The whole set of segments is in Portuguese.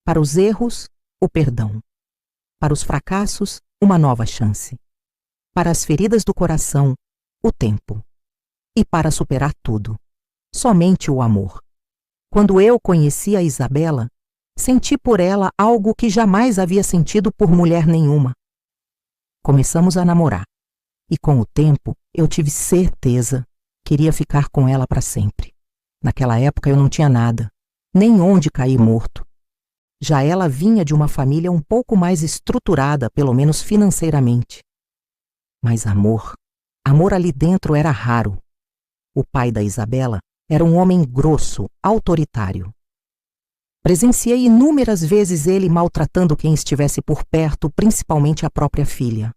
Para os erros, o perdão. Para os fracassos, uma nova chance. Para as feridas do coração, o tempo. E para superar tudo, somente o amor. Quando eu conheci a Isabela, senti por ela algo que jamais havia sentido por mulher nenhuma. Começamos a namorar, e com o tempo eu tive certeza que queria ficar com ela para sempre. Naquela época eu não tinha nada, nem onde cair morto. Já ela vinha de uma família um pouco mais estruturada, pelo menos financeiramente. Mas amor ali dentro era raro. O pai da Isabela era um homem grosso, autoritário. Presenciei inúmeras vezes ele maltratando quem estivesse por perto, principalmente a própria filha.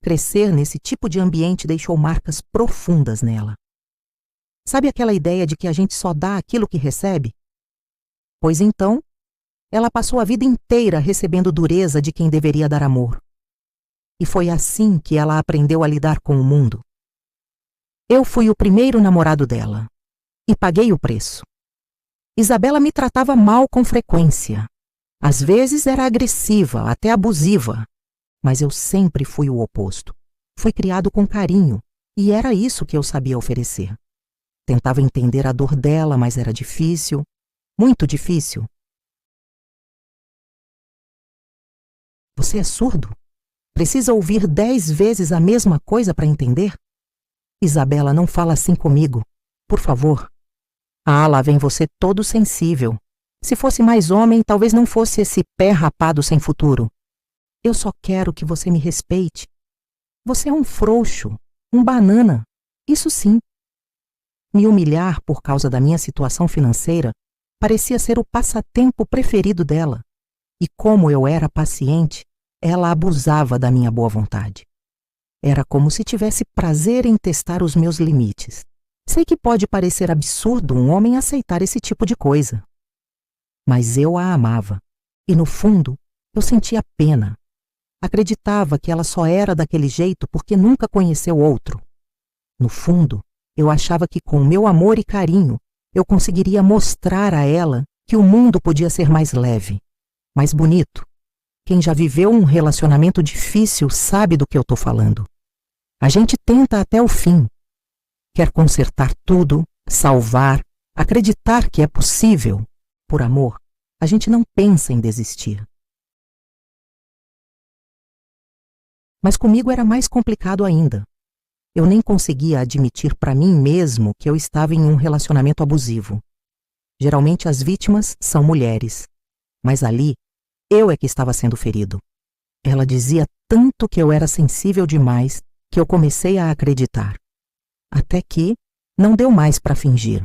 Crescer nesse tipo de ambiente deixou marcas profundas nela. Sabe aquela ideia de que a gente só dá aquilo que recebe? Pois então, ela passou a vida inteira recebendo dureza de quem deveria dar amor. E foi assim que ela aprendeu a lidar com o mundo. Eu fui o primeiro namorado dela e paguei o preço. Isabela me tratava mal com frequência. Às vezes era agressiva, até abusiva, mas eu sempre fui o oposto. Fui criado com carinho e era isso que eu sabia oferecer. Tentava entender a dor dela, mas era difícil, muito difícil. Você é surdo? Precisa ouvir 10 vezes a mesma coisa para entender? Isabela, não fala assim comigo. Por favor. Ah, lá vem você todo sensível. Se fosse mais homem, talvez não fosse esse pé rapado sem futuro. Eu só quero que você me respeite. Você é um frouxo, um banana. Isso sim. Me humilhar por causa da minha situação financeira parecia ser o passatempo preferido dela. E como eu era paciente, ela abusava da minha boa vontade. Era como se tivesse prazer em testar os meus limites. Sei que pode parecer absurdo um homem aceitar esse tipo de coisa. Mas eu a amava. E no fundo, eu sentia pena. Acreditava que ela só era daquele jeito porque nunca conheceu outro. No fundo, eu achava que com meu amor e carinho, eu conseguiria mostrar a ela que o mundo podia ser mais leve, mais bonito. Quem já viveu um relacionamento difícil sabe do que eu estou falando. A gente tenta até o fim. Quer consertar tudo, salvar, acreditar que é possível. Por amor, a gente não pensa em desistir. Mas comigo era mais complicado ainda. Eu nem conseguia admitir para mim mesmo que eu estava em um relacionamento abusivo. Geralmente as vítimas são mulheres, mas ali eu é que estava sendo ferido. Ela dizia tanto que eu era sensível demais que eu comecei a acreditar. Até que não deu mais para fingir.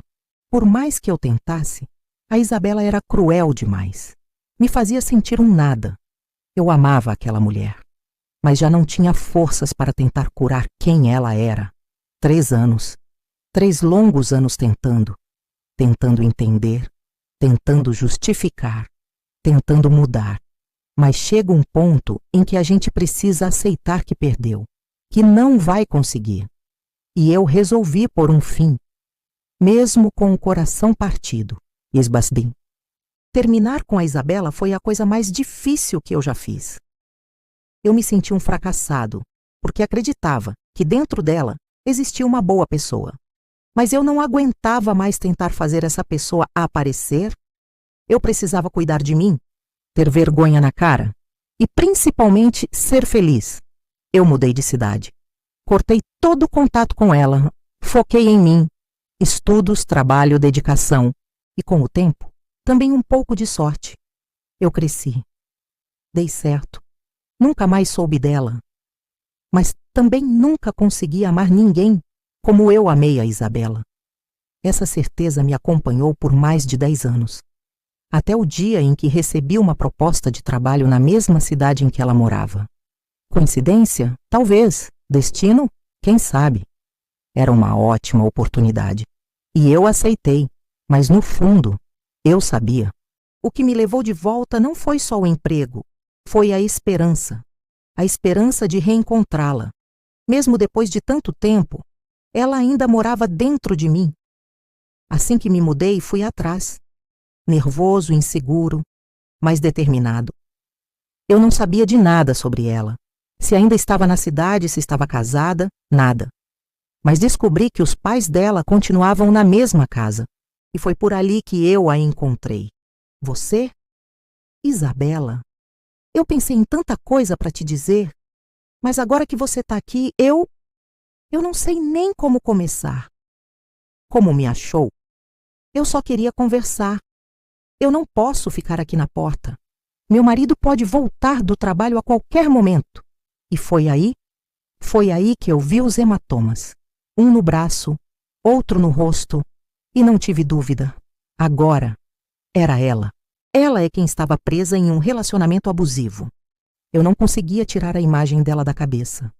Por mais que eu tentasse, a Isabela era cruel demais. Me fazia sentir um nada. Eu amava aquela mulher, mas já não tinha forças para tentar curar quem ela era. 3 anos. 3 longos anos tentando entender, tentando justificar, tentando mudar. Mas chega um ponto em que a gente precisa aceitar que perdeu, que não vai conseguir. E eu resolvi pôr um fim, mesmo com o coração partido. Esbasdim. Terminar com a Isabela foi a coisa mais difícil que eu já fiz. Eu me senti um fracassado, porque acreditava que dentro dela existia uma boa pessoa. Mas eu não aguentava mais tentar fazer essa pessoa aparecer. Eu precisava cuidar de mim, ter vergonha na cara e principalmente ser feliz. Eu mudei de cidade. Cortei todo o contato com ela, foquei em mim, estudos, trabalho, dedicação e, com o tempo, também um pouco de sorte. Eu cresci. Dei certo. Nunca mais soube dela. Mas também nunca consegui amar ninguém como eu amei a Isabela. Essa certeza me acompanhou por mais de 10 anos. Até o dia em que recebi uma proposta de trabalho na mesma cidade em que ela morava. Coincidência? Talvez. Destino? Quem sabe? Era uma ótima oportunidade. E eu aceitei, mas no fundo, eu sabia. O que me levou de volta não foi só o emprego, foi a esperança de reencontrá-la. Mesmo depois de tanto tempo, ela ainda morava dentro de mim. Assim que me mudei, fui atrás. Nervoso, inseguro, mais determinado. Eu não sabia de nada sobre ela. Se ainda estava na cidade, se estava casada, nada. Mas descobri que os pais dela continuavam na mesma casa. E foi por ali que eu a encontrei. Você? Isabela, eu pensei em tanta coisa para te dizer, mas agora que você está aqui, eu não sei nem como começar. Como me achou? Eu só queria conversar. Eu não posso ficar aqui na porta. Meu marido pode voltar do trabalho a qualquer momento. E foi aí que eu vi os hematomas. Um no braço, outro no rosto, e não tive dúvida. Agora, era ela. Ela é quem estava presa em um relacionamento abusivo. Eu não conseguia tirar a imagem dela da cabeça.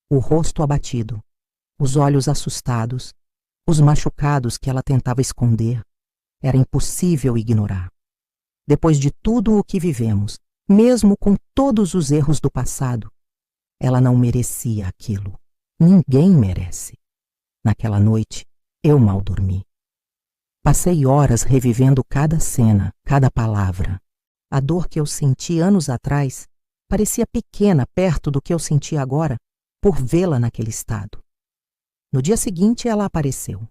O rosto abatido, os olhos assustados, os machucados que ela tentava esconder. Era impossível ignorar. Depois de tudo o que vivemos, mesmo com todos os erros do passado, ela não merecia aquilo. Ninguém merece. Naquela noite, eu mal dormi. Passei horas revivendo cada cena, cada palavra. A dor que eu senti anos atrás parecia pequena perto do que eu senti agora por vê-la naquele estado. No dia seguinte, ela apareceu,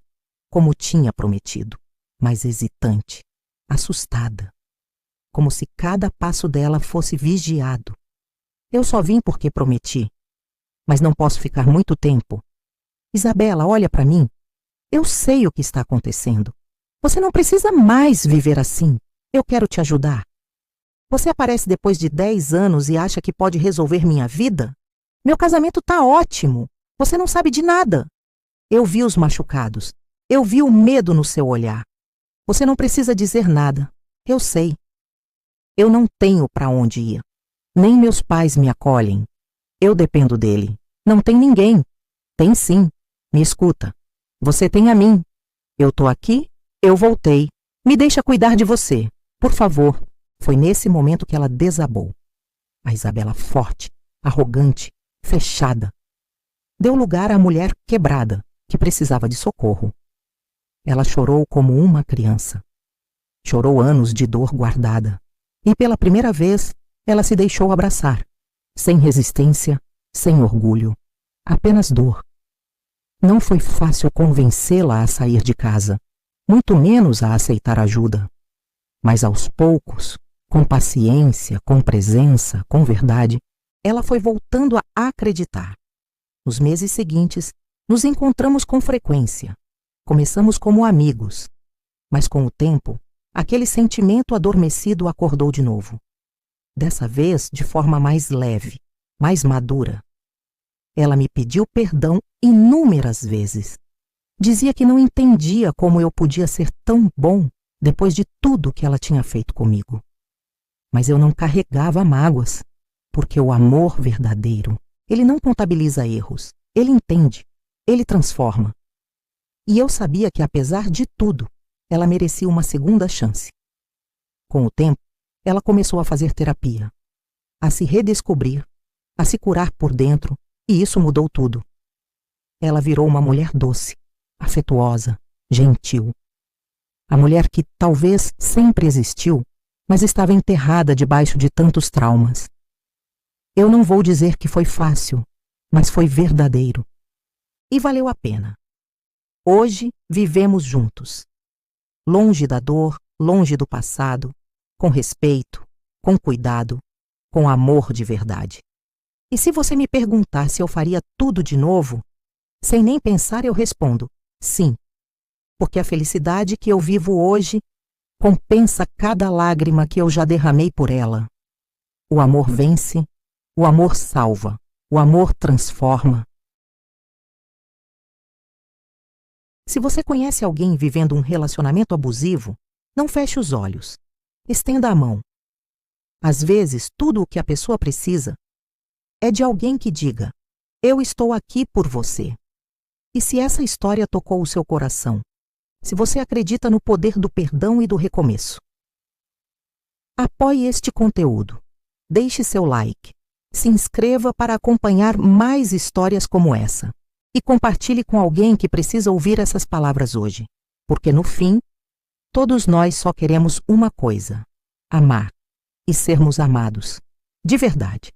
como tinha prometido, mas hesitante, assustada, como se cada passo dela fosse vigiado. Eu só vim porque prometi, mas não posso ficar muito tempo. Isabela, olha para mim. Eu sei o que está acontecendo. Você não precisa mais viver assim. Eu quero te ajudar. Você aparece depois de 10 anos e acha que pode resolver minha vida? Meu casamento tá ótimo. Você não sabe de nada. Eu vi os machucados. Eu vi o medo no seu olhar. Você não precisa dizer nada. Eu sei. Eu não tenho para onde ir. Nem meus pais me acolhem. Eu dependo dele. Não tem ninguém. Tem sim. Me escuta. Você tem a mim. Eu tô aqui. Eu voltei. Me deixa cuidar de você. Por favor. Foi nesse momento que ela desabou. A Isabela forte, arrogante, fechada. Deu lugar à mulher quebrada, que precisava de socorro. Ela chorou como uma criança. Chorou anos de dor guardada. E pela primeira vez, ela se deixou abraçar. Sem resistência, sem orgulho. Apenas dor. Não foi fácil convencê-la a sair de casa. Muito menos a aceitar ajuda. Mas aos poucos, com paciência, com presença, com verdade, ela foi voltando a acreditar. Nos meses seguintes, nos encontramos com frequência. Começamos como amigos, mas com o tempo, aquele sentimento adormecido acordou de novo. Dessa vez, de forma mais leve, mais madura. Ela me pediu perdão inúmeras vezes. Dizia que não entendia como eu podia ser tão bom depois de tudo que ela tinha feito comigo. Mas eu não carregava mágoas, porque o amor verdadeiro, ele não contabiliza erros, ele entende, ele transforma. E eu sabia que, apesar de tudo, ela merecia uma segunda chance. Com o tempo, ela começou a fazer terapia, a se redescobrir, a se curar por dentro, e isso mudou tudo. Ela virou uma mulher doce, afetuosa, gentil. A mulher que talvez sempre existiu, mas estava enterrada debaixo de tantos traumas. Eu não vou dizer que foi fácil, mas foi verdadeiro. E valeu a pena. Hoje vivemos juntos. Longe da dor, longe do passado, com respeito, com cuidado, com amor de verdade. E se você me perguntar se eu faria tudo de novo, sem nem pensar eu respondo, sim. Porque a felicidade que eu vivo hoje compensa cada lágrima que eu já derramei por ela. O amor vence, o amor salva, o amor transforma. Se você conhece alguém vivendo um relacionamento abusivo, não feche os olhos. Estenda a mão. Às vezes, tudo o que a pessoa precisa é de alguém que diga: eu estou aqui por você. E se essa história tocou o seu coração, se você acredita no poder do perdão e do recomeço, apoie este conteúdo, deixe seu like, se inscreva para acompanhar mais histórias como essa e compartilhe com alguém que precisa ouvir essas palavras hoje, porque no fim, todos nós só queremos uma coisa: amar. e sermos amados. De verdade.